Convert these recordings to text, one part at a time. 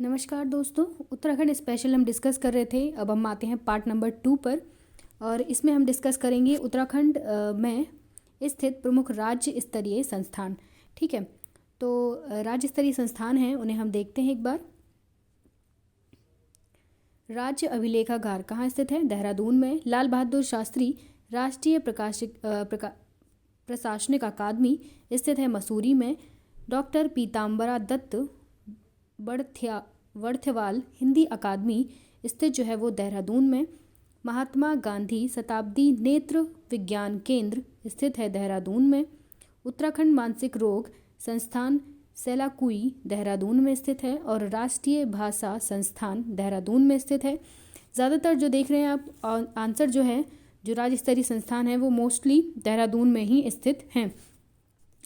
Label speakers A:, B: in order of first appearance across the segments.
A: नमस्कार दोस्तों, उत्तराखंड स्पेशल हम डिस्कस कर रहे थे। अब हम आते हैं पार्ट नंबर 2 पर और इसमें हम डिस्कस करेंगे उत्तराखंड में स्थित प्रमुख राज्य स्तरीय संस्थान। ठीक है, तो राज्य स्तरीय संस्थान हैं, उन्हें हम देखते हैं एक बार। राज्य अभिलेखागार कहाँ स्थित है? देहरादून में। लाल बहादुर शास्त्री राष्ट्रीय प्रशासनिक अकादमी स्थित है मसूरी में। डॉक्टर पीताम्बरा दत्त वर्थवाल हिंदी अकादमी स्थित जो है वो देहरादून में। महात्मा गांधी शताब्दी नेत्र विज्ञान केंद्र स्थित है देहरादून में। उत्तराखंड मानसिक रोग संस्थान सेलाकुई देहरादून में स्थित है और राष्ट्रीय भाषा संस्थान देहरादून में स्थित है। ज़्यादातर जो देख रहे हैं आप आंसर जो है, जो राज्य स्तरीय संस्थान है वो मोस्टली देहरादून में ही स्थित हैं।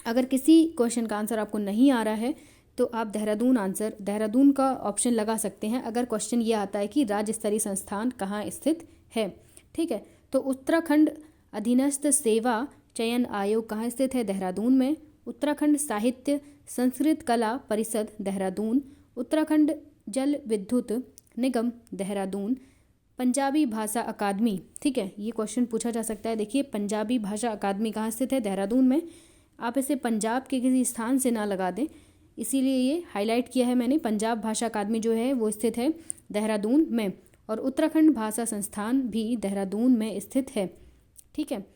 A: अगर किसी क्वेश्चन का आंसर आपको नहीं आ रहा है तो आप देहरादून का ऑप्शन लगा सकते हैं अगर क्वेश्चन ये आता है कि राज्य स्तरीय संस्थान कहाँ स्थित है। ठीक है, तो उत्तराखंड अधीनस्थ सेवा चयन आयोग कहाँ स्थित है? देहरादून में। उत्तराखंड साहित्य संस्कृत कला परिषद देहरादून। उत्तराखंड जल विद्युत निगम देहरादून। पंजाबी भाषा अकादमी, ठीक है, ये क्वेश्चन पूछा जा सकता है। देखिए, पंजाबी भाषा अकादमी कहाँ स्थित है? देहरादून में। आप इसे पंजाब के किसी स्थान से ना लगा दें, इसीलिए ये हाईलाइट किया है मैंने। पंजाब भाषा अकादमी जो है वो स्थित है देहरादून में और उत्तराखंड भाषा संस्थान भी देहरादून में स्थित है। ठीक है,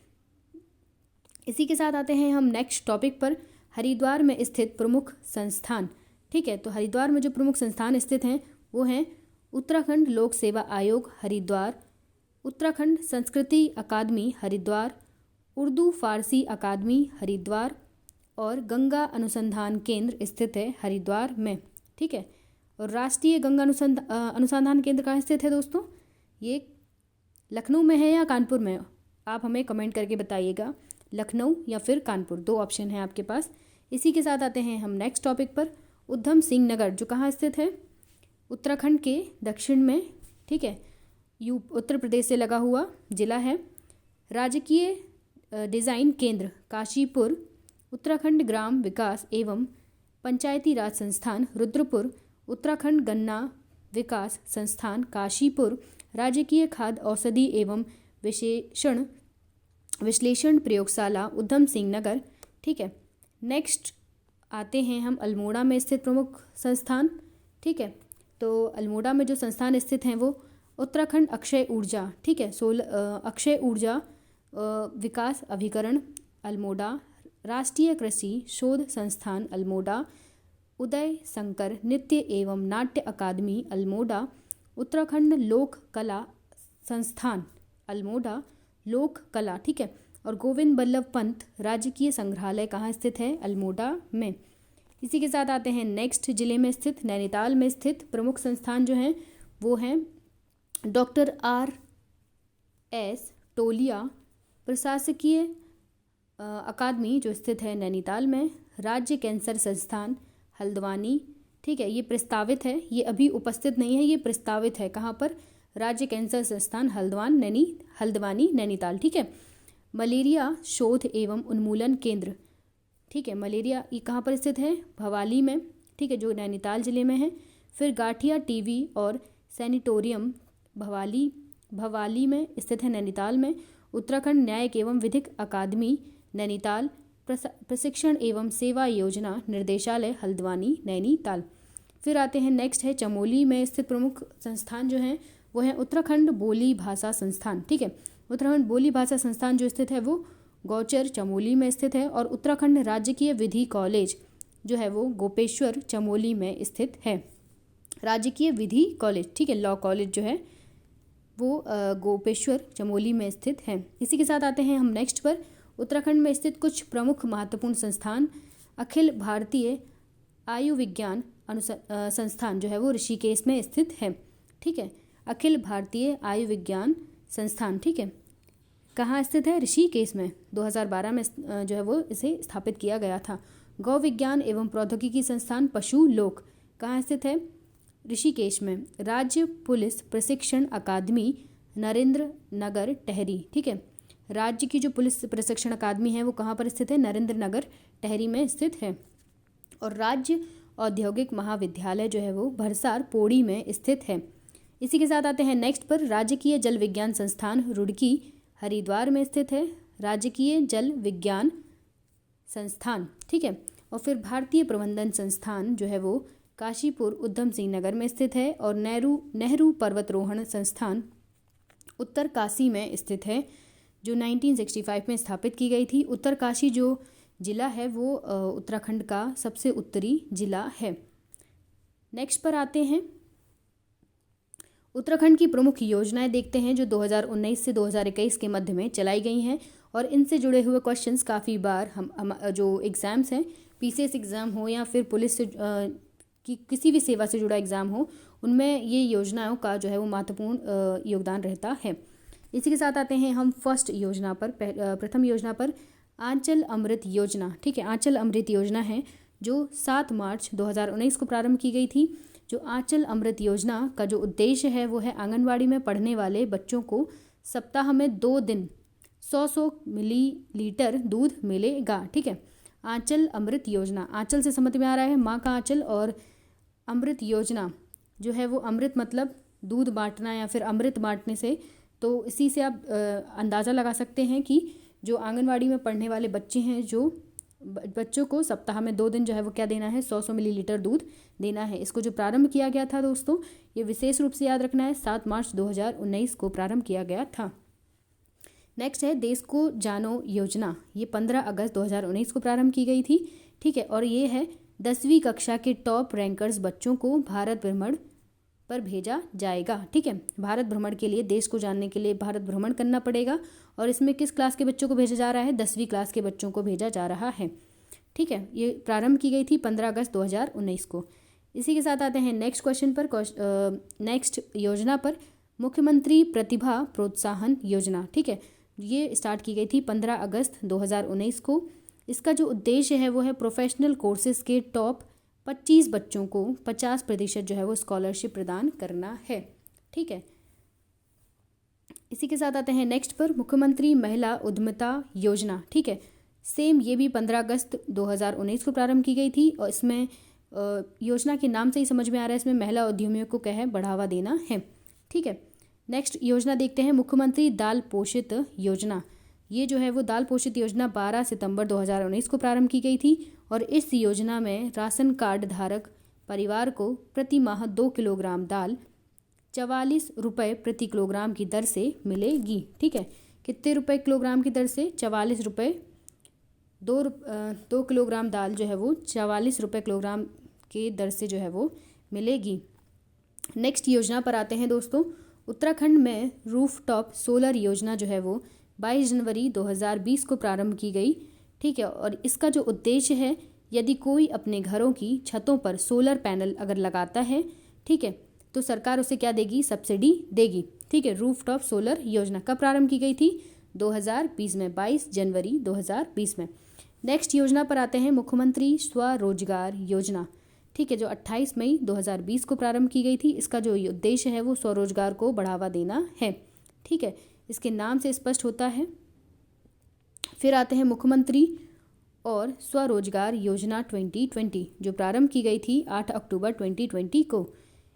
A: इसी के साथ आते हैं हम नेक्स्ट टॉपिक पर, हरिद्वार में स्थित प्रमुख संस्थान। ठीक है, तो हरिद्वार में जो प्रमुख संस्थान स्थित हैं वो हैं उत्तराखंड लोक सेवा आयोग हरिद्वार, उत्तराखंड संस्कृति अकादमी हरिद्वार, उर्दू फारसी अकादमी हरिद्वार और गंगा अनुसंधान केंद्र स्थित है हरिद्वार में। ठीक है, और राष्ट्रीय गंगा अनुसंधान केंद्र कहाँ स्थित है दोस्तों? ये लखनऊ में है या कानपुर में? आप हमें कमेंट करके बताइएगा, लखनऊ या फिर कानपुर, दो ऑप्शन है आपके पास। इसी के साथ आते हैं हम नेक्स्ट टॉपिक पर, उधम सिंह नगर जो कहाँ स्थित है? उत्तराखंड के दक्षिण में। ठीक है, उत्तर प्रदेश से लगा हुआ जिला है। राजकीय डिज़ाइन केंद्र काशीपुर। उत्तराखंड ग्राम विकास एवं पंचायती राज संस्थान रुद्रपुर। उत्तराखंड गन्ना विकास संस्थान काशीपुर। राजकीय खाद्य औषधि एवं विश्लेषण प्रयोगशाला उधम सिंह नगर। ठीक है, नेक्स्ट आते हैं हम अल्मोड़ा में स्थित प्रमुख संस्थान। ठीक है, तो अल्मोड़ा में जो संस्थान स्थित हैं वो उत्तराखंड अक्षय ऊर्जा, ठीक है, अक्षय ऊर्जा विकास अभिकरण अल्मोड़ा, राष्ट्रीय कृषि शोध संस्थान अल्मोड़ा, उदय शंकर नृत्य एवं नाट्य अकादमी अल्मोड़ा, उत्तराखंड लोक कला संस्थान अल्मोड़ा लोक कला। ठीक है, और गोविंद बल्लभ पंत राजकीय संग्रहालय कहाँ स्थित है? अल्मोड़ा में। इसी के साथ आते हैं नेक्स्ट जिले में स्थित नैनीताल में स्थित प्रमुख संस्थान जो हैं वो हैं डॉक्टर R.S. टोलिया प्रशासकीय अकादमी जो स्थित है नैनीताल में। राज्य कैंसर संस्थान हल्द्वानी। ठीक है, ये प्रस्तावित है, ये अभी उपस्थित नहीं है, ये प्रस्तावित है। कहाँ पर? राज्य कैंसर संस्थान हल्द्वानी नैनीताल। ठीक है, मलेरिया शोध एवं उन्मूलन केंद्र। ठीक है, मलेरिया ये कहाँ पर स्थित है? भवाली में। ठीक है, जो नैनीताल जिले में है। फिर गाठिया टीवी और सैनिटोरियम भवाली में स्थित है नैनीताल में। उत्तराखंड न्यायिक एवं विधिक अकादमी नैनीताल, प्रशिक्षण एवं सेवा योजना निर्देशालय हल्द्वानी नैनीताल। फिर आते हैं नेक्स्ट है चमोली में स्थित प्रमुख संस्थान जो हैं वो है उत्तराखंड बोली भाषा संस्थान। ठीक है, उत्तराखंड बोली भाषा संस्थान जो स्थित है वो गौचर चमोली में स्थित है और उत्तराखंड राजकीय विधि कॉलेज जो है वो गोपेश्वर चमोली में स्थित है। राजकीय विधि कॉलेज, ठीक है, लॉ कॉलेज जो है वो गोपेश्वर चमोली में स्थित है। इसी के साथ आते हैं हम नेक्स्ट पर, उत्तराखंड में स्थित कुछ प्रमुख महत्वपूर्ण संस्थान। अखिल भारतीय आयुर्विज्ञान संस्थान जो है वो ऋषिकेश में स्थित है। ठीक है, अखिल भारतीय आयुर्विज्ञान संस्थान, ठीक है, कहाँ स्थित है? ऋषिकेश में। 2012 में जो है वो इसे स्थापित किया गया था। गौ विज्ञान एवं प्रौद्योगिकी संस्थान पशु लोक कहाँ स्थित है? ऋषिकेश में। राज्य पुलिस प्रशिक्षण अकादमी नरेंद्र नगर टेहरी। ठीक है, राज्य की जो पुलिस प्रशिक्षण अकादमी है वो कहाँ पर स्थित है? नरेंद्र नगर टेहरी में स्थित है। और राज्य औद्योगिक महाविद्यालय जो है वो भरसार पौड़ी में स्थित है। इसी के साथ आते हैं नेक्स्ट पर, राजकीय जल विज्ञान संस्थान रुड़की हरिद्वार में स्थित है, राजकीय जल विज्ञान संस्थान, ठीक है। और फिर भारतीय प्रबंधन संस्थान जो है वो काशीपुर उधम सिंह नगर में स्थित है, और नेहरू पर्वतारोहण संस्थान उत्तरकाशी में स्थित है, जो 1965 में स्थापित की गई थी। उत्तरकाशी जो जिला है वो उत्तराखंड का सबसे उत्तरी जिला है। नेक्स्ट पर आते हैं, उत्तराखंड की प्रमुख योजनाएं देखते हैं जो 2019 से 2021 के मध्य में चलाई गई हैं, और इनसे जुड़े हुए क्वेश्चंस काफ़ी बार हम जो एग्ज़ाम्स हैं, पीसीएस एग्ज़ाम हो या फिर पुलिस से की किसी भी सेवा से जुड़ा एग्ज़ाम हो, उनमें ये योजनाओं का जो है वो महत्वपूर्ण योगदान रहता है। इसी के साथ आते हैं हम फर्स्ट योजना पर, प्रथम योजना पर, आंचल अमृत योजना, ठीक है। आंचल अमृत योजना है जो 7 मार्च 2019 को प्रारंभ की गई थी। जो आंचल अमृत योजना का जो उद्देश्य है वो है आंगनवाड़ी में पढ़ने वाले बच्चों को सप्ताह में 2 दिन 100 मिलीलीटर दूध मिलेगा, ठीक है। आंचल अमृत योजना, आंचल से समझ में आ रहा है माँ का आंचल, और अमृत योजना जो है वो अमृत मतलब दूध बांटना या फिर अमृत बांटने से, तो इसी से आप अंदाज़ा लगा सकते हैं कि जो आंगनवाड़ी में पढ़ने वाले बच्चे हैं, जो बच्चों को सप्ताह में 2 दिन जो है वो क्या देना है, 100 मिलीलीटर दूध देना है। इसको जो प्रारंभ किया गया था दोस्तों, ये विशेष रूप से याद रखना है, 7 मार्च 2019 को प्रारंभ किया गया था। नेक्स्ट है देश को जानो योजना, ये 15 अगस्त 2019 को प्रारंभ की गई थी, ठीक है। और ये है 10वीं कक्षा के टॉप रैंकर्स बच्चों को भारत भ्रमण पर भेजा जाएगा, ठीक है। भारत भ्रमण के लिए, देश को जानने के लिए भारत भ्रमण करना पड़ेगा, और इसमें किस क्लास के बच्चों को भेजा जा रहा है, 10वीं क्लास के बच्चों को भेजा जा रहा है, ठीक है। ये प्रारंभ की गई थी 15 अगस्त 2019 को। इसी के साथ आते हैं नेक्स्ट क्वेश्चन पर, नेक्स्ट योजना पर, मुख्यमंत्री प्रतिभा प्रोत्साहन योजना, ठीक है। ये स्टार्ट की गई थी 15 अगस्त 2019 को। इसका जो उद्देश्य है वो है प्रोफेशनल कोर्सेज के टॉप 25 बच्चों को 50% जो है वो स्कॉलरशिप प्रदान करना है, ठीक है। इसी के साथ आते हैं नेक्स्ट पर, मुख्यमंत्री महिला उद्यमिता योजना, ठीक है। सेम ये भी 15 अगस्त 2019 को प्रारंभ की गई थी, और इसमें योजना के नाम से ही समझ में आ रहा है, इसमें महिला उद्यमियों को क्या है, बढ़ावा देना है, ठीक है। नेक्स्ट योजना देखते हैं, मुख्यमंत्री दाल पोषित योजना। ये जो है वो दाल पोषित योजना 12 सितंबर 2019 को प्रारंभ की गई थी, और इस योजना में राशन कार्ड धारक परिवार को प्रति माह 2 किलोग्राम दाल 44 रुपये प्रति किलोग्राम की दर से मिलेगी, ठीक है। कितने रुपए किलोग्राम की दर से, 44 रुपये। 2 किलोग्राम दाल जो है वो 44 रुपये किलोग्राम की दर से जो है वो मिलेगी। नेक्स्ट योजना पर आते हैं दोस्तों, उत्तराखंड में रूफटॉप सोलर योजना जो है वो 22 जनवरी 2020 को प्रारंभ की गई, ठीक है। और इसका जो उद्देश्य है, यदि कोई अपने घरों की छतों पर सोलर पैनल अगर लगाता है, ठीक है, तो सरकार उसे क्या देगी, सब्सिडी देगी, ठीक है। रूफटॉप सोलर योजना कब प्रारंभ की गई थी, 2020 में, 22 जनवरी 2020 में। नेक्स्ट योजना पर आते हैं, मुख्यमंत्री स्वरोजगार योजना, ठीक है, जो 28 मई 2020 को प्रारंभ की गई थी। इसका जो उद्देश्य है वो स्वरोजगार को बढ़ावा देना है, ठीक है, इसके नाम से स्पष्ट होता है। फिर आते हैं मुख्यमंत्री और स्वरोजगार योजना 2020, जो प्रारंभ की गई थी 8 अक्टूबर 2020 को।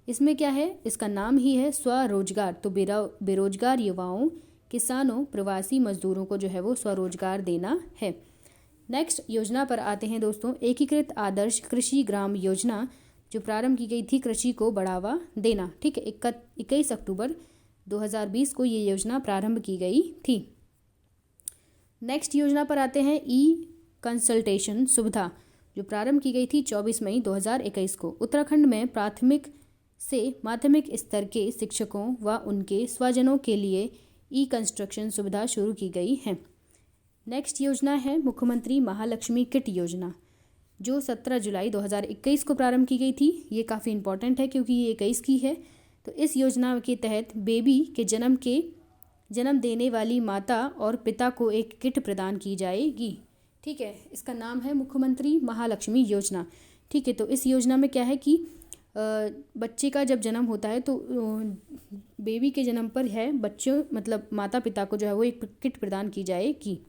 A: इसमें क्या है, इसका नाम ही है स्वरोजगार, तो बेरोजगार युवाओं, किसानों, प्रवासी मजदूरों को जो है वो स्वरोजगार देना है। नेक्स्ट योजना पर आते हैं दोस्तों, एकीकृत आदर्श कृषि ग्राम योजना, जो प्रारंभ की गई थी कृषि को बढ़ावा देना, ठीक है। 21 अक्टूबर 2020 को ये योजना प्रारंभ की गई थी। नेक्स्ट योजना पर आते हैं, ई कंसल्टेशन सुविधा, जो प्रारंभ की गई थी 24 मई 2021 को। उत्तराखंड में प्राथमिक से माध्यमिक स्तर के शिक्षकों व उनके स्वजनों के लिए ई कंस्ट्रक्शन सुविधा शुरू की गई है। नेक्स्ट योजना है मुख्यमंत्री महालक्ष्मी किट योजना, जो 17 जुलाई 2021 को प्रारंभ की गई थी। ये काफ़ी इंपॉर्टेंट है क्योंकि ये 21 की है। तो इस योजना के तहत बेबी के जन्म देने वाली माता और पिता को एक किट प्रदान की जाएगी, ठीक है। इसका नाम है मुख्यमंत्री महालक्ष्मी योजना, ठीक है। तो इस योजना में क्या है कि बच्चे का जब जन्म होता है तो बेबी के जन्म पर है बच्चों मतलब माता पिता को जो है वो एक किट प्रदान की जाएगी।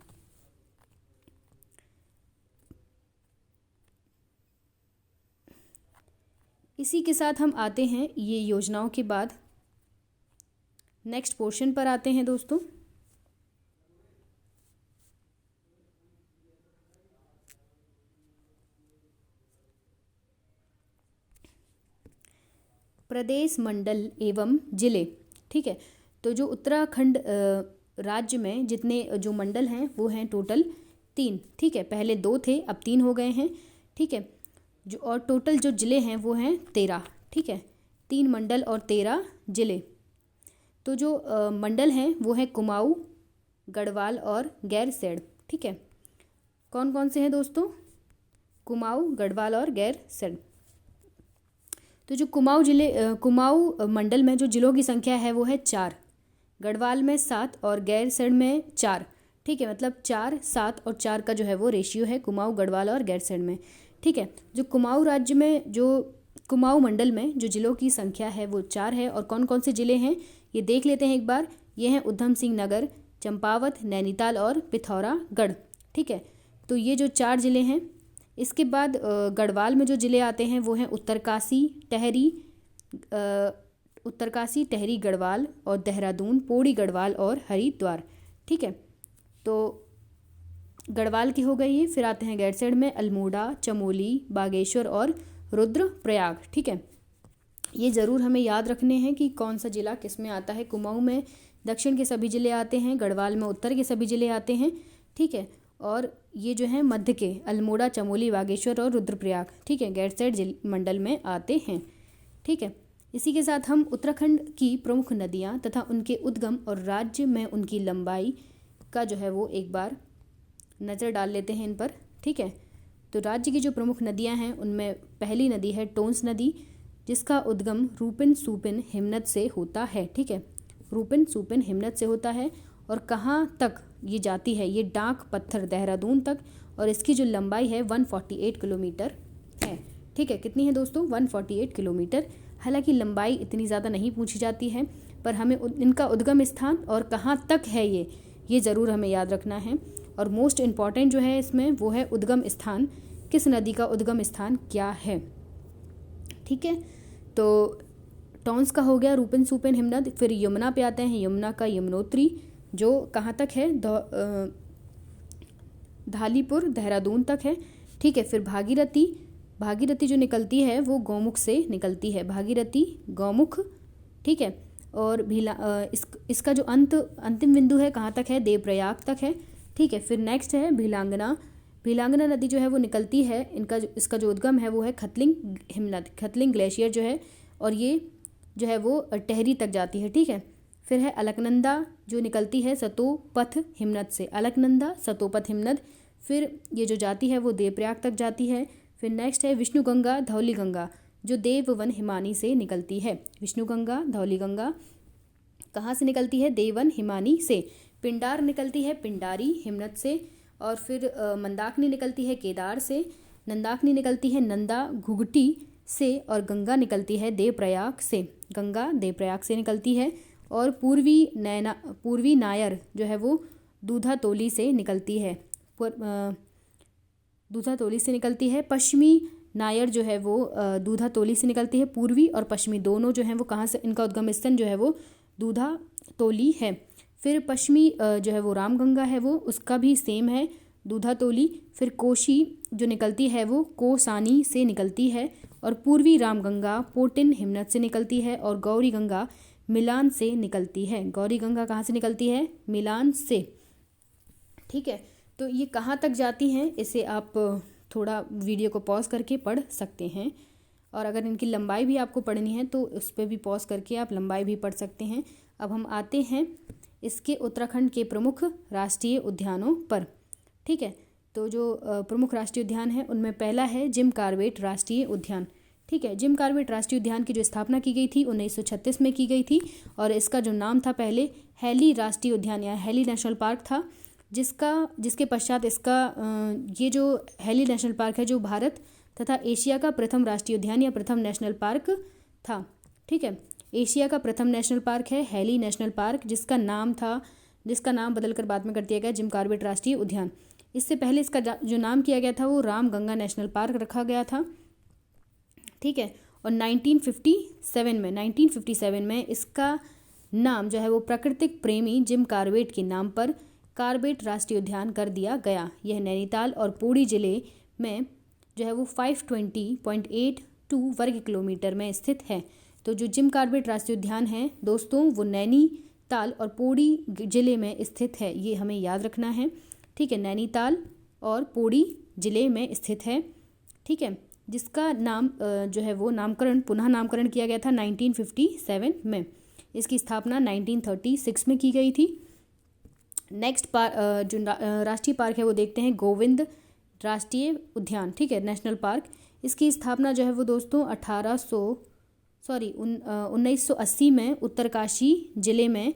A: इसी के साथ हम आते हैं ये योजनाओं के बाद नेक्स्ट पोर्शन पर आते हैं दोस्तों। प्रदेश, मंडल एवं जिले। ठीक है, तो जो उत्तराखंड राज्य में जितने जो मंडल हैं वो हैं टोटल 3। ठीक है, पहले 2 थे, अब 3 हो गए हैं। ठीक है, जो और टोटल जो जिले हैं वो हैं 13। ठीक है, 3 मंडल और 13 जिले। तो जो मंडल हैं वो हैं कुमाऊं, गढ़वाल और गैरसैंण। ठीक है, कौन कौन से हैं दोस्तों? कुमाऊं, गढ़वाल और गैरसैंण। तो जो कुमाऊं मंडल में जो जिलों की संख्या है वो है 4, गढ़वाल में 7 और गैरसैंण में 4। ठीक है, मतलब 4, 7 और 4 का जो है वो रेशियो है कुमाऊं, गढ़वाल और गैरसैंण में। ठीक है, जो कुमाऊं राज्य में जो कुमाऊं मंडल में जो जिलों की संख्या है वो 4 है। और कौन कौन से जिले हैं ये देख लेते हैं एक बार। ये हैं उधम सिंह नगर, चंपावत, नैनीताल और पिथौरागढ़। ठीक है, तो ये जो 4 जिले हैं। इसके बाद गढ़वाल में जो जिले आते हैं वो हैं उत्तरकाशी, टहरी गढ़वाल और देहरादून, पौड़ी गढ़वाल और हरिद्वार। ठीक है, तो गढ़वाल की हो गई ये। फिर आते हैं गैरसैंण में अल्मोड़ा, चमोली, बागेश्वर और रुद्रप्रयाग। ठीक है, ये ज़रूर हमें याद रखने हैं कि कौन सा जिला किस में आता है। कुमाऊं में दक्षिण के सभी जिले आते हैं, गढ़वाल में उत्तर के सभी जिले आते हैं। ठीक है, और ये जो है मध्य के अल्मोड़ा, चमोली, बागेश्वर और रुद्रप्रयाग। ठीक है, गैरसैंण मंडल में आते हैं। ठीक है, इसी के साथ हम उत्तराखंड की प्रमुख नदियाँ तथा उनके उद्गम और राज्य में उनकी लंबाई का जो है वो एक बार नज़र डाल लेते हैं इन पर। ठीक है, तो राज्य की जो प्रमुख नदियाँ हैं उनमें पहली नदी है टोंस नदी, जिसका उद्गम रूपिन सूपिन हिमनद से होता है। ठीक है, रूपिन सूपिन हिमनद से होता है। और कहाँ तक ये जाती है? ये डाक पत्थर देहरादून तक, और इसकी जो लंबाई है 148 किलोमीटर है। ठीक है, कितनी है दोस्तों? 148 किलोमीटर। हालांकि लंबाई इतनी ज़्यादा नहीं पूछी जाती है, पर हमें इनका उद्गम स्थान और कहाँ तक है ये ज़रूर हमें याद रखना है। और मोस्ट इम्पॉर्टेंट जो है इसमें वो है उद्गम स्थान। किस नदी का उद्गम स्थान क्या है? ठीक है, तो टॉन्स का हो गया रूपिन सूपिन हिमनद। फिर यमुना पे आते हैं, यमुना का यमुनोत्री जो कहाँ तक है? धालीपुर, देहरादून तक है। ठीक है, फिर भागीरथी जो निकलती है वो गौमुख से निकलती है, भागीरथी गौमुख। ठीक है, और इसका जो अंतिम बिंदु है कहाँ तक है? देवप्रयाग तक है। ठीक है, फिर नेक्स्ट है भीलांगना नदी जो है वो निकलती है, इसका जो उद्गम है वो है खतलिंग हिमनद, खतलिंग ग्लेशियर जो है, और ये जो है वो टेहरी तक जाती है। ठीक है, फिर है अलकनंदा जो निकलती है सतोपथ हिमनद से, अलकनंदा सतोपथ हिमनद। फिर ये जो जाती है वो देवप्रयाग तक जाती है। फिर नेक्स्ट है विष्णुगंगा धौलीगंगा जो देववन हिमानी से निकलती है। विष्णुगंगा धौलीगंगा कहाँ से निकलती है? देवन हिमानी से। पिंडार निकलती है पिंडारी हिमनद से। और फिर मंदाकिनी निकलती है केदार से, नंदाकिनी निकलती है नंदा घुघटी से, और गंगा निकलती है देवप्रयाग से, गंगा देवप्रयाग से निकलती है। और पूर्वी नायर जो है वो दूधातोली से निकलती है, दूधातोली से निकलती है। पश्चिमी नायर जो है वो दूधातोली से निकलती है। पूर्वी और पश्चिमी दोनों जो हैं वो कहाँ से, इनका उद्गम स्थान जो है वो दूधातोली है। फिर पश्चिमी जो है वो रामगंगा है वो उसका भी सेम है, दूधातोली। फिर कोशी जो निकलती है वो कोसानी से निकलती है। और पूर्वी रामगंगा पोटिन हिमनद से निकलती है। और गौरी गंगा मिलान से निकलती है। गौरी गंगा कहाँ से निकलती है? मिलान से। ठीक है, तो ये कहाँ तक जाती हैं इसे आप थोड़ा वीडियो को पॉज करके पढ़ सकते हैं। और अगर इनकी लंबाई भी आपको पढ़नी है तो उस पर भी पॉज करके आप लंबाई भी पढ़ सकते हैं। अब हम आते हैं इसके उत्तराखंड के प्रमुख राष्ट्रीय उद्यानों पर। ठीक है, तो जो प्रमुख राष्ट्रीय उद्यान है उनमें पहला है जिम कॉर्बेट राष्ट्रीय उद्यान। ठीक है, जिम कॉर्बेट राष्ट्रीय उद्यान की जो स्थापना की गई थी 1936 में की गई थी। और इसका जो नाम था पहले हैली राष्ट्रीय उद्यान या हैली नेशनल पार्क था, जिसके पश्चात इसका ये जो हैली नेशनल पार्क है जो भारत तथा एशिया का प्रथम राष्ट्रीय उद्यान या प्रथम नेशनल पार्क था। ठीक है, एशिया का प्रथम नेशनल पार्क है हैली नेशनल पार्क, जिसका नाम बदलकर बाद में कर दिया गया जिम कॉर्बेट राष्ट्रीय उद्यान। इससे पहले इसका जो नाम किया गया था वो रामगंगा नेशनल पार्क रखा गया था। ठीक है, और 1957 में इसका नाम जो है वो प्राकृतिक प्रेमी जिम कॉर्बेट के नाम पर कॉर्बेट राष्ट्रीय उद्यान कर दिया गया। यह नैनीताल और पौड़ी जिले में जो है वो 520.82 वर्ग किलोमीटर में स्थित है। तो जो जिम कॉर्बेट राष्ट्रीय उद्यान है दोस्तों वो नैनीताल और पौड़ी जिले में स्थित है, ये हमें याद रखना है। ठीक है, नैनीताल और पौड़ी जिले में स्थित है। ठीक है, जिसका नाम जो है वो पुनः नामकरण किया गया था 1957 में। इसकी स्थापना 1936 में की गई थी। नेक्स्ट जो राष्ट्रीय पार्क है वो देखते हैं गोविंद राष्ट्रीय उद्यान। ठीक है, नेशनल पार्क। इसकी स्थापना जो है वो दोस्तों 1980 में उत्तरकाशी जिले में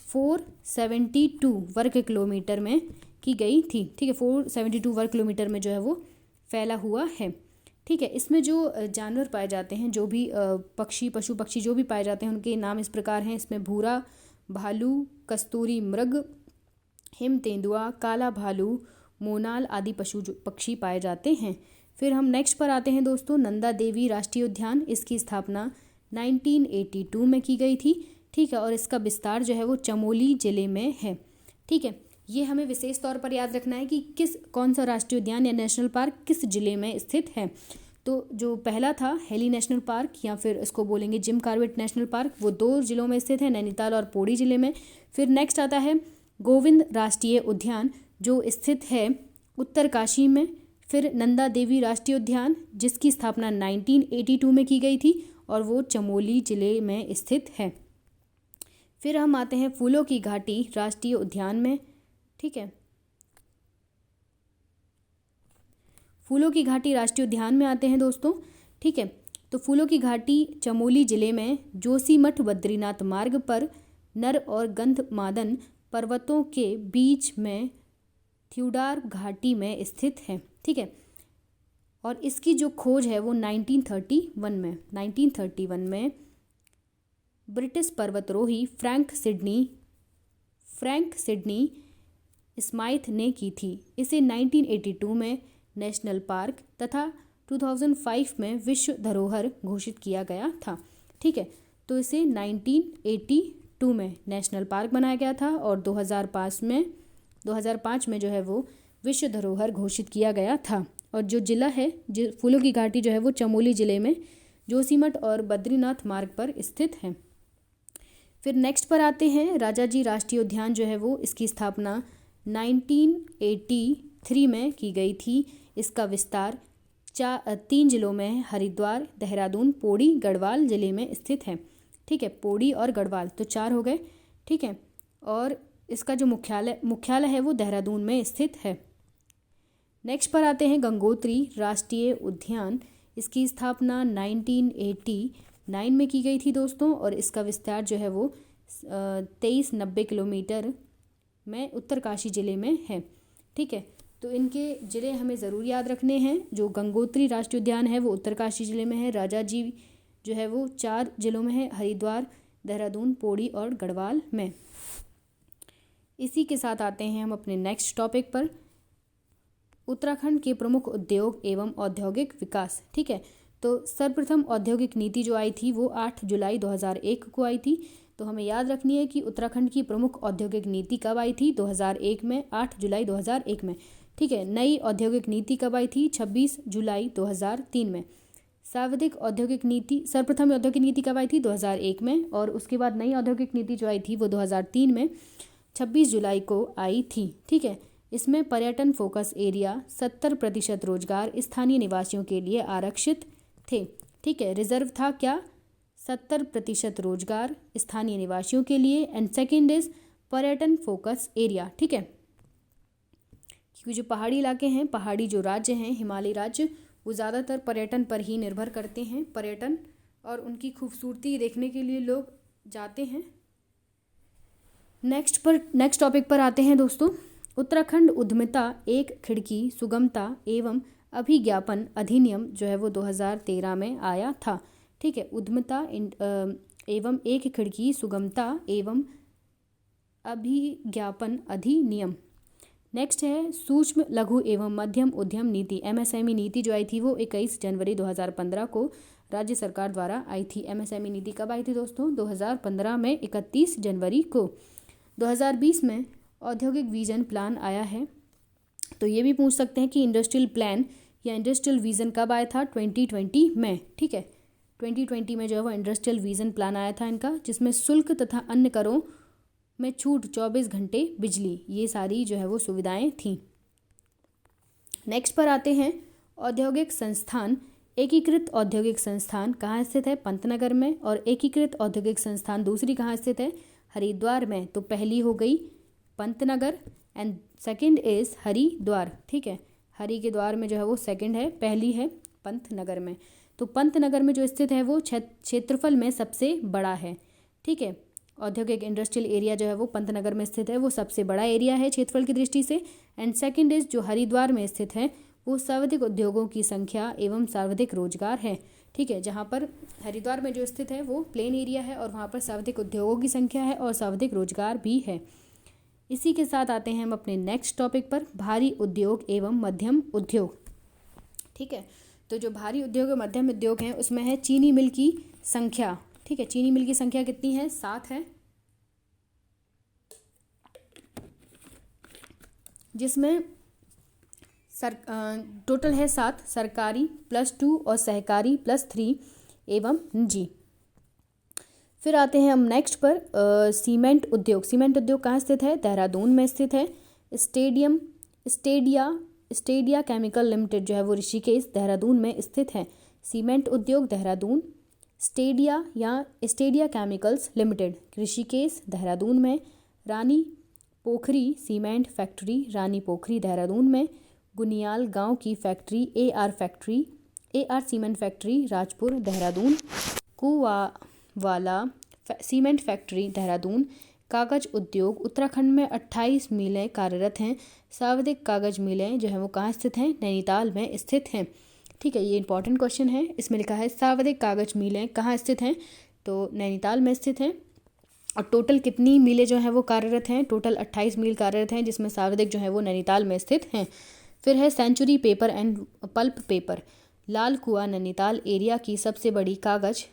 A: 472 वर्ग किलोमीटर में की गई थी। ठीक है, 472 वर्ग किलोमीटर में जो है वो फैला हुआ है। ठीक है, इसमें जो जानवर पाए जाते हैं, जो भी पशु पक्षी जो भी पाए जाते हैं उनके नाम इस प्रकार हैं। इसमें भूरा भालू, कस्तूरी मृग, हिम तेंदुआ, काला भालू, मोनाल आदि पक्षी पाए जाते हैं। फिर हम नेक्स्ट पर आते हैं दोस्तों नंदा देवी राष्ट्रीय उद्यान। इसकी स्थापना 1982 में की गई थी। ठीक है, और इसका विस्तार जो है वो चमोली जिले में है। ठीक है, ये हमें विशेष तौर पर याद रखना है कि कौन सा राष्ट्रीय उद्यान या नेशनल पार्क किस जिले में स्थित है। तो जो पहला था हेली नेशनल पार्क या फिर इसको बोलेंगे जिम कॉर्बेट नेशनल पार्क, वो 2 जिलों में स्थित है, नैनीताल और पौड़ी जिले में। फिर नेक्स्ट आता है गोविंद राष्ट्रीय उद्यान जो स्थित है उत्तरकाशी में। फिर नंदा देवी राष्ट्रीय उद्यान जिसकी स्थापना 1982 में की गई थी और वो चमोली जिले में स्थित है। फिर हम आते हैं फूलों की घाटी राष्ट्रीय उद्यान में। ठीक है, फूलों की घाटी राष्ट्रीय उद्यान में आते हैं दोस्तों। ठीक है, तो फूलों की घाटी चमोली जिले में जोशीमठ बद्रीनाथ मार्ग पर नर और गंधमादन पर्वतों के बीच में थ्यूडार घाटी में स्थित है। ठीक है, और इसकी जो खोज है वो 1931 में ब्रिटिश पर्वतरोही फ्रैंक सिडनी स्माइथ ने की थी। इसे 1982 में नेशनल पार्क तथा 2005 में विश्व धरोहर घोषित किया गया था। ठीक है, तो इसे 1982 में नेशनल पार्क बनाया गया था और 2005 में जो है वो विश्व धरोहर घोषित किया गया था। और जो जिला है फूलों की घाटी जो है वो चमोली जिले में जोशीमठ और बद्रीनाथ मार्ग पर स्थित है। फिर नेक्स्ट पर आते हैं राजाजी राष्ट्रीय उद्यान जो है वो इसकी स्थापना 1983 में की गई थी। इसका विस्तार 3 जिलों में है, हरिद्वार, देहरादून, पौड़ी, गढ़वाल जिले में स्थित है। ठीक है, पौड़ी और गढ़वाल तो 4 हो गए। ठीक है, और इसका जो मुख्यालय है वो देहरादून में स्थित है। नेक्स्ट पर आते हैं गंगोत्री राष्ट्रीय उद्यान। इसकी स्थापना 1989 में की गई थी दोस्तों और इसका विस्तार जो है वो 2390 किलोमीटर में उत्तरकाशी जिले में है। ठीक है, तो इनके ज़िले हमें ज़रूर याद रखने हैं। जो गंगोत्री राष्ट्रीय उद्यान है वो उत्तरकाशी जिले में है। राजाजी जो है वो 4 जिलों में है, हरिद्वार, देहरादून, पौड़ी और गढ़वाल में। इसी के साथ आते हैं हम अपने नेक्स्ट टॉपिक पर, उत्तराखंड के प्रमुख उद्योग एवं औद्योगिक विकास। ठीक है, तो सर्वप्रथम औद्योगिक नीति जो आई थी वो 8 जुलाई 2001 को आई थी। तो हमें याद रखनी है कि उत्तराखंड की प्रमुख औद्योगिक नीति कब आई थी, 2001 में, 8 जुलाई 2001 में। ठीक है, नई औद्योगिक नीति कब आई थी, 26 जुलाई 2003 में। सर्वप्रथम औद्योगिक नीति कब आई थी, 2001 में, और उसके बाद नई औद्योगिक नीति जो आई थी वो 2003 में 26 जुलाई को आई थी। ठीक है, इसमें पर्यटन फोकस एरिया 70% रोजगार स्थानीय निवासियों के लिए आरक्षित थे। ठीक है, रिजर्व था क्या, 70% रोजगार स्थानीय निवासियों के लिए, एंड सेकेंड इज पर्यटन फोकस एरिया। ठीक है, क्योंकि जो पहाड़ी इलाके हैं, पहाड़ी जो राज्य हैं, हिमालयी राज्य, वो ज़्यादातर पर्यटन पर ही निर्भर करते हैं। पर्यटन और उनकी खूबसूरती देखने के लिए लोग जाते हैं। नेक्स्ट टॉपिक पर आते हैं दोस्तों, उत्तराखंड उद्यमिता एक खिड़की सुगमता एवं अभिज्ञापन अधिनियम जो है वो 2013 में आया था। ठीक है, उद्यमिता एवं एक खिड़की सुगमता एवं अभिज्ञापन अधिनियम नेक्स्ट है सूक्ष्म लघु एवं मध्यम उद्यम नीति। एमएसएमई नीति जो आई थी वो 21 जनवरी 2015 को राज्य सरकार द्वारा आई थी। एमएसएमई नीति कब आई थी दोस्तों? 2015 में 31 जनवरी को। 2020 में औद्योगिक विजन प्लान आया है। तो ये भी पूछ सकते हैं कि इंडस्ट्रियल प्लान या इंडस्ट्रियल विजन कब आया था? 2020 में। ठीक है, 2020 में जो है वो इंडस्ट्रियल विजन प्लान आया था इनका, जिसमें शुल्क तथा अन्य करों में छूट, 24 घंटे बिजली, ये सारी जो है वो सुविधाएं थीं। नेक्स्ट पर आते हैं औद्योगिक संस्थान। एकीकृत औद्योगिक संस्थान कहाँ स्थित है? पंतनगर में। और एकीकृत औद्योगिक संस्थान दूसरी कहाँ स्थित है? हरिद्वार में। तो पहली हो गई Pantnagar and second is Haridwar. ठीक है, हरि के द्वार में जो है वो सेकंड है, पहली है पंतनगर में। तो पंतनगर में जो स्थित है वो क्षेत्रफल में सबसे बड़ा है। ठीक है, औद्योगिक इंडस्ट्रियल एरिया जो है वो पंतनगर में स्थित है, वो सबसे बड़ा एरिया है क्षेत्रफल की दृष्टि से। एंड सेकंड इज जो हरिद्वार में स्थित है वो सर्वाधिक उद्योगों की संख्या एवं सर्वाधिक रोजगार है। ठीक है, जहाँ पर हरिद्वार में जो स्थित है वो प्लेन एरिया है और वहाँ पर सर्वाधिक उद्योगों की संख्या है और सर्वाधिक रोजगार भी है। इसी के साथ आते हैं हम अपने नेक्स्ट टॉपिक पर, भारी उद्योग एवं मध्यम उद्योग। ठीक है, तो जो भारी उद्योग और मध्यम उद्योग हैं उसमें है चीनी मिल की संख्या। ठीक है, चीनी मिल की संख्या कितनी है? 7 है, जिसमें टोटल है 7, सरकारी +2 और सहकारी +3 एवं निजी। फिर आते हैं हम नेक्स्ट पर सीमेंट उद्योग। सीमेंट उद्योग कहाँ स्थित है? देहरादून में स्थित है। स्टेडिया केमिकल लिमिटेड जो है वो ऋषिकेश देहरादून में स्थित है। सीमेंट उद्योग Dehradun, Stadia chemicals limited Rishikesh Dehradun में। रानी पोखरी सीमेंट फैक्ट्री रानी पोखरी देहरादून में। गुनियाल गांव की factory AR cement factory Rajpur Dehradun. Kuanwala cement factory Dehradun. कागज उद्योग उत्तराखंड में 28 मिलें कार्यरत हैं। सर्वाधिक कागज मिलें जो है वो कहाँ स्थित हैं? नैनीताल में स्थित हैं। ठीक है, ये इंपॉर्टेंट क्वेश्चन है। इसमें लिखा है सर्वाधिक कागज मिलें कहाँ स्थित हैं? तो नैनीताल में स्थित हैं। और टोटल कितनी मिलें जो हैं वो कार्यरत हैं? टोटल 28 मिल कार्यरत हैं, जिसमें सर्वाधिक जो है वो नैनीताल में स्थित हैं। फिर है Century paper and pulp paper. Lal Kuan Nainital area की सबसे बड़ी कागज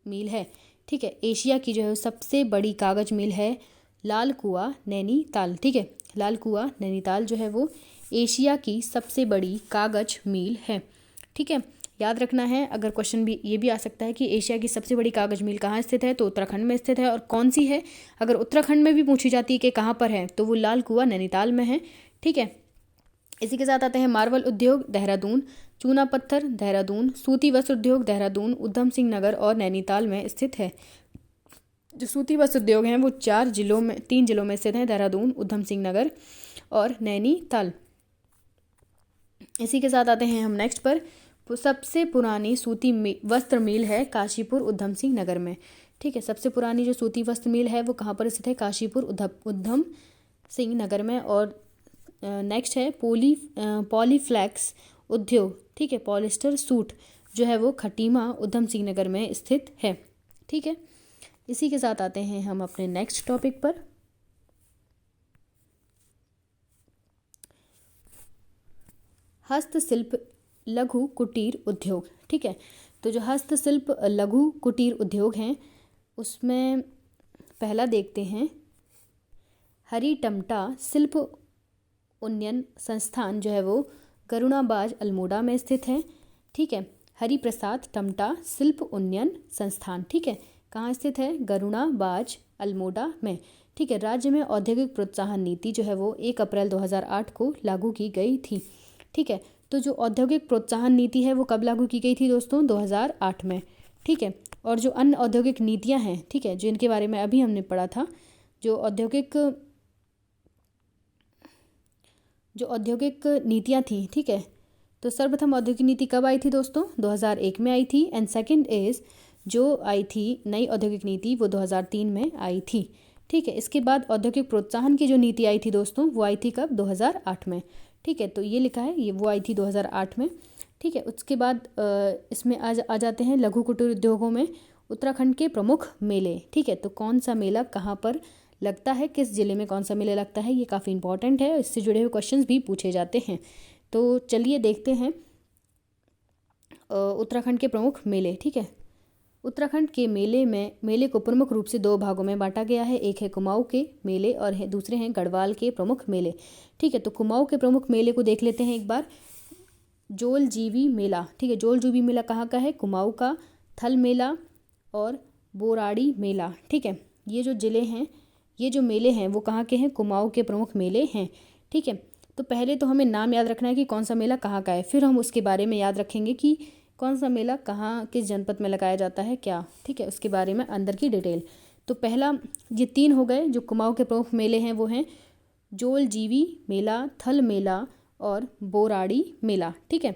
A: मिल है। ठीक है, एशिया की जो है सबसे बड़ी कागज मिल है लाल कुआं नैनीताल। ठीक है, लाल कुआं नैनीताल जो है वो एशिया की सबसे बड़ी कागज मिल है। ठीक है, याद रखना है। अगर क्वेश्चन भी ये भी आ सकता है कि एशिया की सबसे बड़ी कागज मिल कहाँ स्थित है, तो उत्तराखंड में स्थित है। और कौन सी है? अगर उत्तराखंड में भी पूछी जाती है कि कहाँ पर है, तो वो लाल कुआं नैनीताल में है। ठीक है, इसी के साथ आते हैं मार्बल उद्योग देहरादून, चूना पत्थर देहरादून, सूती वस्त्र उद्योग देहरादून, उधम सिंह नगर और नैनीताल में स्थित है। जो सूती वस्त्र उद्योग हैं वो 3 जिलों में स्थित हैं, देहरादून, उधम सिंह नगर और नैनीताल। इसी के साथ आते हैं हम नेक्स्ट पर, सबसे पुरानी सूती वस्त्र मिल है काशीपुर उधम सिंह नगर में। ठीक है, सबसे पुरानी जो सूती वस्त्र मिल है वो कहाँ पर स्थित है? काशीपुर उधम सिंह नगर में। और नेक्स्ट है पॉलीफ्लेक्स उद्योग। ठीक है, पॉलिस्टर सूट जो है वो खटीमा उधम सिंह नगर में स्थित है। ठीक है, इसी के साथ आते हैं हम अपने नेक्स्ट टॉपिक पर, हस्तशिल्प लघु कुटीर उद्योग। ठीक है, तो जो हस्तशिल्प लघु कुटीर उद्योग हैं उसमें पहला देखते हैं हरिटमटा शिल्प उन्नयन संस्थान जो है वो गरुणाबाज अल्मोड़ा में स्थित है। ठीक है, हरिप्रसाद टमटा शिल्प उन्नयन संस्थान। ठीक है, कहाँ स्थित है? गरुणाबाज अल्मोड़ा में। ठीक है, राज्य में औद्योगिक प्रोत्साहन नीति जो है वो 1 अप्रैल 2008 को लागू की गई थी। ठीक है, तो जो औद्योगिक प्रोत्साहन नीति है वो कब लागू की गई थी दोस्तों? 2008 में। ठीक है, और जो अन्य औद्योगिक नीतियां हैं, ठीक है, जिनके बारे में अभी हमने पढ़ा था, जो औद्योगिक नीतियां थी। ठीक है, तो सर्वप्रथम औद्योगिक नीति कब आई थी दोस्तों? 2001 में आई थी। एंड सेकंड इज जो आई थी नई औद्योगिक नीति वो 2003 में आई थी। ठीक है, इसके बाद औद्योगिक प्रोत्साहन की जो नीति आई थी दोस्तों वो आई थी कब? 2008 में। ठीक है, तो ये लिखा है, ये वो आई थी 2008 में। ठीक है, उसके बाद इसमें आ जाते हैं लघु कुटीर उद्योगों में उत्तराखंड के प्रमुख मेले। ठीक है, तो कौन सा मेला कहाँ पर लगता है, किस ज़िले में कौन सा मेला लगता है, ये काफ़ी इंपॉर्टेंट है, इससे जुड़े हुए क्वेश्चंस भी पूछे जाते हैं। तो चलिए देखते हैं उत्तराखंड के प्रमुख मेले। ठीक है, उत्तराखंड के मेले को प्रमुख रूप से 2 भागों में बांटा गया है। एक है कुमाऊं के मेले और दूसरे हैं गढ़वाल के प्रमुख मेले। ठीक है, तो कुमाऊं के प्रमुख मेले को देख लेते हैं एक बार। जोल जीवी मेला। ठीक है, जोल जीवी मेला कहाँ का है? कुमाऊं का। थल मेला और बोराड़ी मेला। ठीक है, ये जो ज़िले हैं, ये जो मेले हैं वो कहाँ के हैं? कुमाऊं के प्रमुख मेले हैं। ठीक है, तो पहले तो हमें नाम याद रखना है कि कौन सा मेला कहाँ का है, फिर हम उसके बारे में याद रखेंगे कि कौन सा मेला कहाँ किस जनपद में लगाया जाता है क्या। ठीक है, उसके बारे में अंदर की डिटेल। तो पहला, ये 3 हो गए जो कुमाऊं के प्रमुख मेले हैं, वो हैं जोल जीवी मेला, थल मेला और बोराड़ी मेला। ठीक है,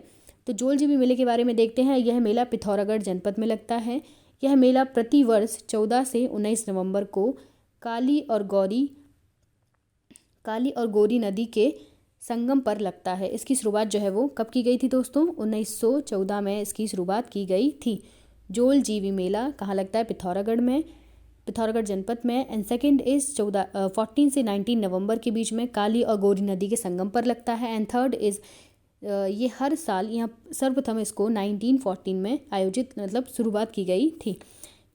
A: तो जोल जीवी मेले के बारे में देखते हैं। यह मेला पिथौरागढ़ जनपद में लगता है। यह मेला प्रतिवर्ष 14 से 19 नवंबर को काली और गौरी नदी के संगम पर लगता है। इसकी शुरुआत जो है वो कब की गई थी दोस्तों? 1914 में इसकी शुरुआत की गई थी। जोल जीवी मेला कहाँ लगता है? पिथौरागढ़ जनपद में। एंड सेकेंड इज 14 से 19 नवंबर के बीच में काली और गौरी नदी के संगम पर लगता है। एंड थर्ड इज ये हर साल, यहाँ सर्वप्रथम इसको 1914 में आयोजित मतलब शुरुआत की गई थी।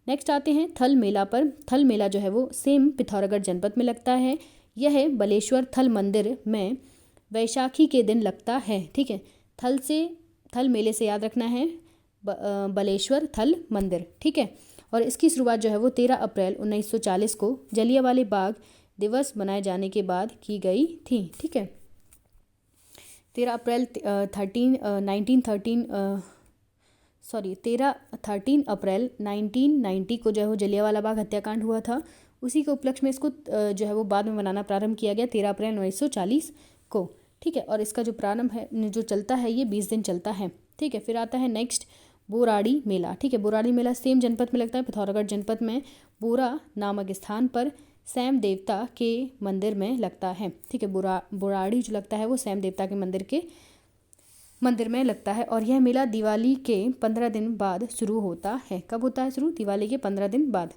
A: नेक्स्ट आते हैं थल मेला पर। थल मेला जो है वो सेम पिथौरागढ़ जनपद में लगता है। यह बलेश्वर थल मंदिर में वैशाखी के दिन लगता है। ठीक है, थल मेले से याद रखना है बलेश्वर थल मंदिर। ठीक है, और इसकी शुरुआत जो है वो 13 अप्रैल 1940 को जलियांवाला बाग दिवस मनाए जाने के बाद की गई थी। ठीक है, 13 अप्रैल 1990 को जो है वो जलियांवाला बाग हत्याकांड हुआ था। उसी के उपलक्ष्य में इसको जो है वो बाद में मनाना प्रारंभ किया गया 13 अप्रैल 1940 को। ठीक है, और इसका जो प्रारंभ है, जो चलता है, ये 20 दिन चलता है। ठीक है, फिर आता है नेक्स्ट बोराड़ी मेला। ठीक है, बोराड़ी मेला सेम जनपद में लगता है, पिथौरागढ़ जनपद में बोरा नामक स्थान पर सैम देवता के मंदिर में लगता है। ठीक है, बोराड़ी जो लगता है वो सैम देवता के मंदिर में लगता है। और यह मेला दिवाली के 15 दिन बाद शुरू होता है। कब होता है शुरू? दिवाली के 15 दिन बाद।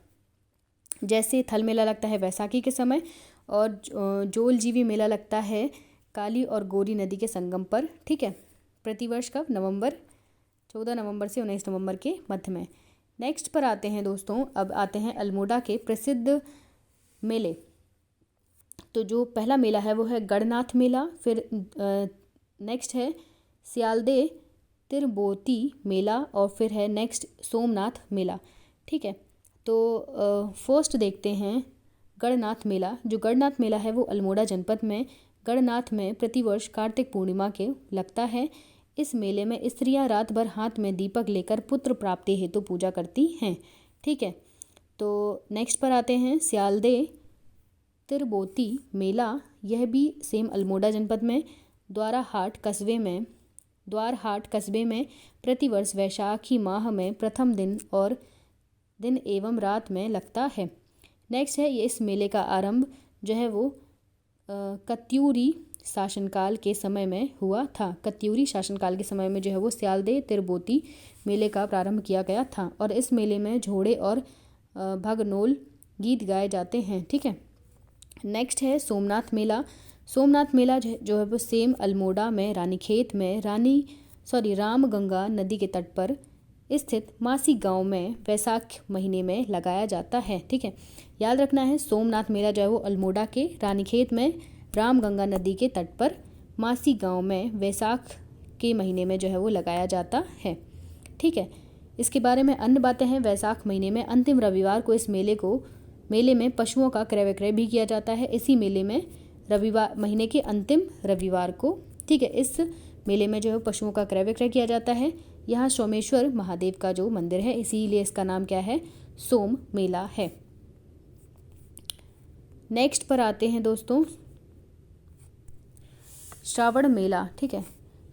A: जैसे थल मेला लगता है वैसाखी के समय, और जोल जीवी मेला लगता है काली और गौरी नदी के संगम पर। ठीक है, प्रतिवर्ष कब? 14 नवंबर से 19 नवंबर के मध्य में। नेक्स्ट पर आते हैं दोस्तों, अब आते हैं अल्मोड़ा के प्रसिद्ध मेले। तो जो पहला मेला है वो है गढ़नाथ मेला। फिर नेक्स्ट है सियालदे तिरबोती मेला, और फिर है नेक्स्ट सोमनाथ मेला। ठीक है, तो फर्स्ट देखते हैं गढ़नाथ मेला। जो गढ़नाथ मेला है वो अल्मोड़ा जनपद में गढ़नाथ में प्रतिवर्ष कार्तिक पूर्णिमा के लगता है। इस मेले में स्त्रियां रात भर हाथ में दीपक लेकर पुत्र प्राप्ति हेतु पूजा करती हैं। ठीक है, तो नेक्स्ट पर आते हैं सियालदे तिरबोती मेला। यह भी सेम अल्मोड़ा जनपद में द्वारहाट कस्बे में प्रतिवर्ष वैशाखी माह में प्रथम दिन एवं रात में लगता है। नेक्स्ट है, ये इस मेले का आरंभ जो है वो कत्यूरी शासनकाल के समय में हुआ था। कत्यूरी शासनकाल के समय में जो है वो सियालदे तिरबोती मेले का प्रारंभ किया गया था। और इस मेले में घोड़े और भगनोल गीत गाए जाते हैं। ठीक है, नेक्स्ट है सोमनाथ मेला। सोमनाथ मेला जो है वो सेम अल्मोड़ा में रानीखेत में रामगंगा नदी के तट पर स्थित मासी गांव में वैशाख महीने में लगाया जाता है। ठीक है, याद रखना है सोमनाथ मेला जो है वो अल्मोड़ा के रानीखेत में रामगंगा नदी के तट पर मासी गांव में वैशाख के महीने में जो है वो लगाया जाता है। ठीक है, इसके बारे में अन्य बातें हैं। वैशाख महीने में अंतिम रविवार को इस मेले में पशुओं का क्रय विक्रय भी किया जाता है। इसी मेले में महीने के अंतिम रविवार को, ठीक है, इस मेले में जो है पशुओं का क्रय विक्रय किया जाता है। यहाँ सोमेश्वर महादेव का जो मंदिर है, इसीलिए इसका नाम क्या है? सोम मेला है। नेक्स्ट पर आते हैं दोस्तों श्रावण मेला। ठीक है,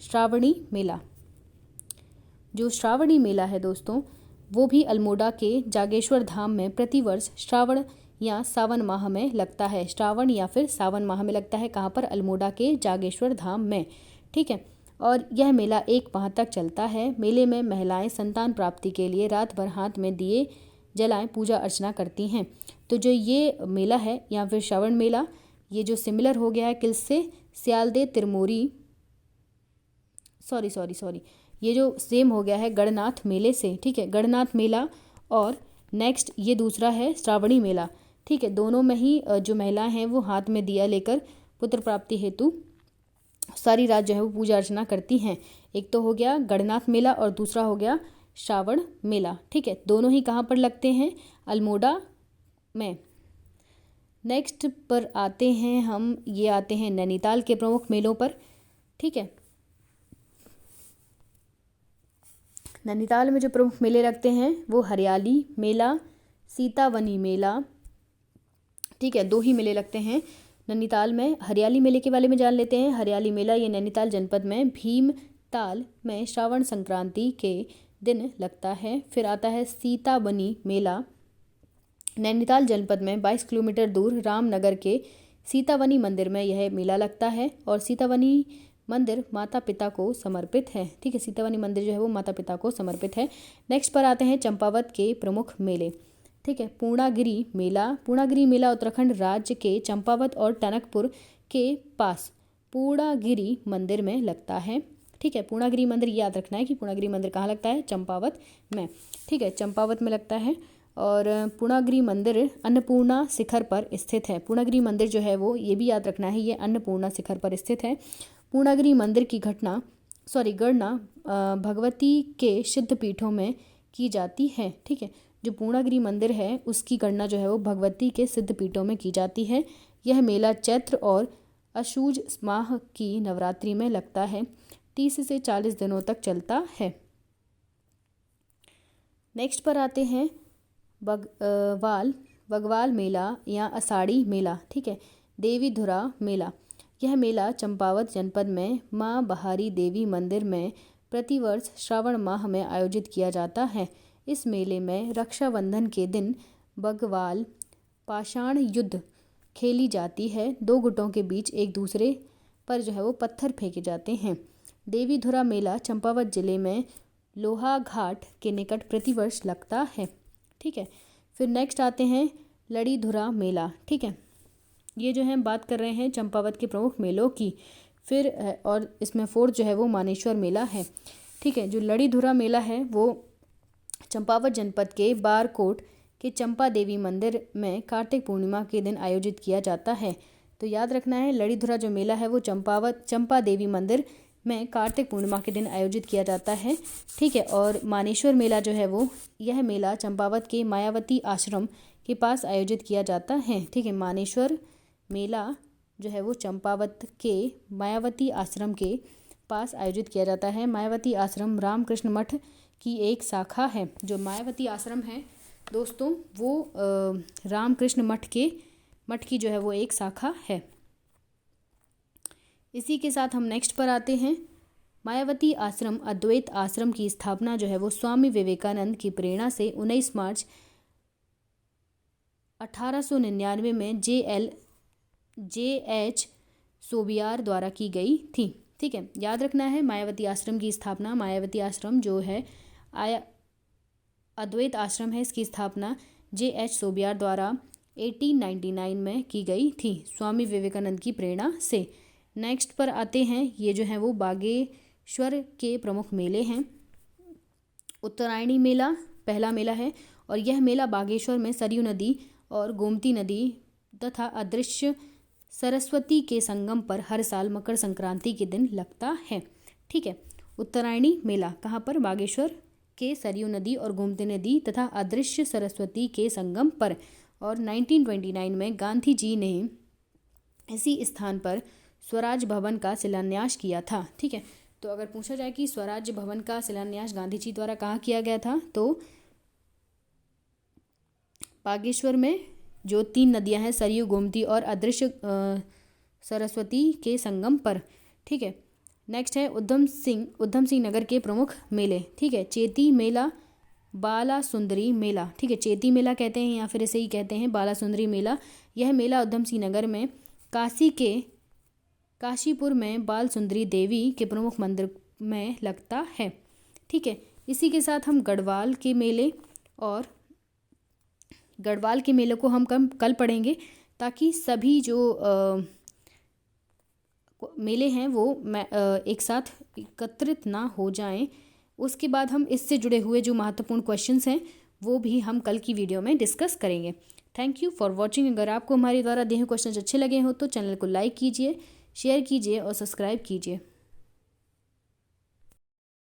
A: श्रावणी मेला। जो श्रावणी मेला है दोस्तों वो भी अल्मोड़ा के जागेश्वर धाम में प्रतिवर्ष श्रावण या सावन माह में लगता है। श्रावण या फिर सावन माह में लगता है। कहाँ पर? अल्मोड़ा के जागेश्वर धाम में। ठीक है, और यह मेला 1 माह तक चलता है। मेले में महिलाएं संतान प्राप्ति के लिए रात भर हाथ में दिए जलाएं पूजा अर्चना करती हैं। तो जो ये मेला है या फिर श्रावण मेला, ये जो सिमिलर हो गया है किस से, स्यालदे तिरमोरी, सॉरी ये जो सेम हो गया है गणनाथ मेले से, ठीक है, गणनाथ मेला। और नेक्स्ट ये दूसरा है श्रावणी मेला, ठीक है। दोनों में ही जो महिलाएं हैं वो हाथ में दिया लेकर पुत्र प्राप्ति हेतु सारी रात जो है वो पूजा अर्चना करती हैं। एक तो हो गया गणनाथ मेला और दूसरा हो गया श्रावण मेला, ठीक है। दोनों ही कहाँ पर लगते हैं, अल्मोड़ा में। नेक्स्ट पर आते हैं हम, ये आते हैं नैनीताल के प्रमुख मेलों पर, ठीक है। नैनीताल में जो प्रमुख मेले लगते हैं वो हरियाली मेला, सीतावनी मेला, ठीक है। दो ही मेले लगते हैं नैनीताल में। हरियाली मेले के बारे में जान लेते हैं। हरियाली मेला ये नैनीताल जनपद में भीमताल में श्रावण संक्रांति के दिन लगता है। फिर आता है सीतावनी मेला, नैनीताल जनपद में 22 किलोमीटर दूर रामनगर के सीतावनी मंदिर में यह मेला लगता है। और सीतावनी मंदिर माता पिता को समर्पित है, ठीक है। सीतावनी मंदिर जो है वो माता पिता को समर्पित है। नेक्स्ट पर आते हैं चंपावत के प्रमुख मेले, ठीक है। पूर्णागिरि मेला, पूर्णागिरि मेला उत्तराखंड राज्य के चंपावत और टनकपुर के पास पूर्णागिरि मंदिर में लगता है, ठीक है। पूर्णागिरि मंदिर याद रखना है कि पूर्णागिरि मंदिर कहाँ लगता है, चंपावत में, ठीक है, चंपावत में लगता है। और पूर्णागिरि मंदिर अन्नपूर्णा शिखर पर स्थित है। पूर्णागिरि मंदिर जो है वो ये भी याद रखना है, ये अन्नपूर्णा शिखर पर स्थित है। पूर्णागिरि मंदिर की गणना भगवती के सिद्ध पीठों में की जाती है, ठीक है। जो पूर्णागिरि मंदिर है उसकी गणना जो है वो भगवती के सिद्ध पीठों में की जाती है। यह मेला चैत्र और अशुज माह की नवरात्रि में लगता है। 30 से 40 दिनों तक चलता है। नेक्स्ट पर आते हैं बगवाल मेला या आषाढ़ी मेला, ठीक है। देवी धुरा मेला, यह मेला चंपावत जनपद में माँ बहारी देवी मंदिर में प्रतिवर्ष श्रावण माह में आयोजित किया जाता है। इस मेले में रक्षाबंधन के दिन बगवाल पाषाण युद्ध खेली जाती है। दो गुटों के बीच एक दूसरे पर जो है वो पत्थर फेंके जाते हैं। देवी धुरा मेला चंपावत जिले में लोहा घाट के निकट प्रतिवर्ष लगता है, ठीक है। फिर नेक्स्ट आते हैं लड़ी धुरा मेला, ठीक है। ये जो है बात कर रहे हैं चंपावत के प्रमुख मेलों की। फिर और इसमें फोर्थ जो है वो मानेश्वर मेला है, ठीक है। जो लड़ी धुरा मेला है वो चंपावत जनपद के बारकोट के चंपा देवी मंदिर में कार्तिक पूर्णिमा के दिन आयोजित किया जाता है। तो याद रखना है लड़ी धुरा जो मेला है वो चंपा देवी मंदिर में कार्तिक पूर्णिमा के दिन आयोजित किया जाता है, ठीक है। और मानेश्वर मेला जो है वो यह मेला चंपावत के मायावती आश्रम के पास आयोजित किया जाता है, ठीक है। मानेश्वर मेला जो है वो चंपावत के मायावती आश्रम के पास आयोजित किया जाता है। मायावती आश्रम रामकृष्ण मठ की एक शाखा है। जो मायावती आश्रम है दोस्तों वो रामकृष्ण मठ की जो है वो एक शाखा है। इसी के साथ हम नेक्स्ट पर आते हैं। मायावती आश्रम अद्वैत आश्रम की स्थापना जो है वो स्वामी विवेकानंद की प्रेरणा से 19 मार्च 1899 में J.H. सोबियार द्वारा की गई थी, ठीक है। याद रखना है मायावती आश्रम की स्थापना, मायावती आश्रम जो है अद्वैत आश्रम है, इसकी स्थापना J.H. सोबियार द्वारा 1899 में की गई थी स्वामी विवेकानंद की प्रेरणा से। नेक्स्ट पर आते हैं, ये जो है वो बागेश्वर के प्रमुख मेले हैं। उत्तरायणी मेला पहला मेला है और यह मेला बागेश्वर में सरयू नदी और गोमती नदी तथा अदृश्य सरस्वती के संगम पर हर साल मकर संक्रांति के दिन लगता है, ठीक है। उत्तरायणी मेला कहाँ पर, बागेश्वर के सरयू नदी और गोमती नदी तथा अदृश्य सरस्वती के संगम पर। और 1929 में गांधी जी ने इसी स्थान पर स्वराज भवन का शिलान्यास किया था, ठीक है। तो अगर पूछा जाए कि स्वराज भवन का शिलान्यास गांधी जी द्वारा कहाँ किया गया था, तो बागेश्वर में जो 3 नदियां हैं सरयू, गोमती और अदृश्य सरस्वती के संगम पर, ठीक है। नेक्स्ट है उधम सिंह नगर के प्रमुख मेले, ठीक है। चेती मेला, बाला सुंदरी मेला, ठीक है। चेती मेला कहते हैं या फिर इसे ही कहते हैं बाला सुंदरी मेला। यह मेला उधम सिंह नगर में काशीपुर में बाल सुंदरी देवी के प्रमुख मंदिर में लगता है, ठीक है। इसी के साथ हम गढ़वाल के मेले और गढ़वाल के मेले को हम कल पढ़ेंगे, ताकि सभी जो मेले हैं वो एक साथ एकत्रित ना हो जाएं। उसके बाद हम इससे जुड़े हुए जो महत्वपूर्ण क्वेश्चंस हैं वो भी हम कल की वीडियो में डिस्कस करेंगे। Thank you for watching. अगर आपको हमारे द्वारा दिए हुए क्वेश्चंस अच्छे लगे हो तो चैनल को लाइक कीजिए, शेयर कीजिए और सब्सक्राइब कीजिए।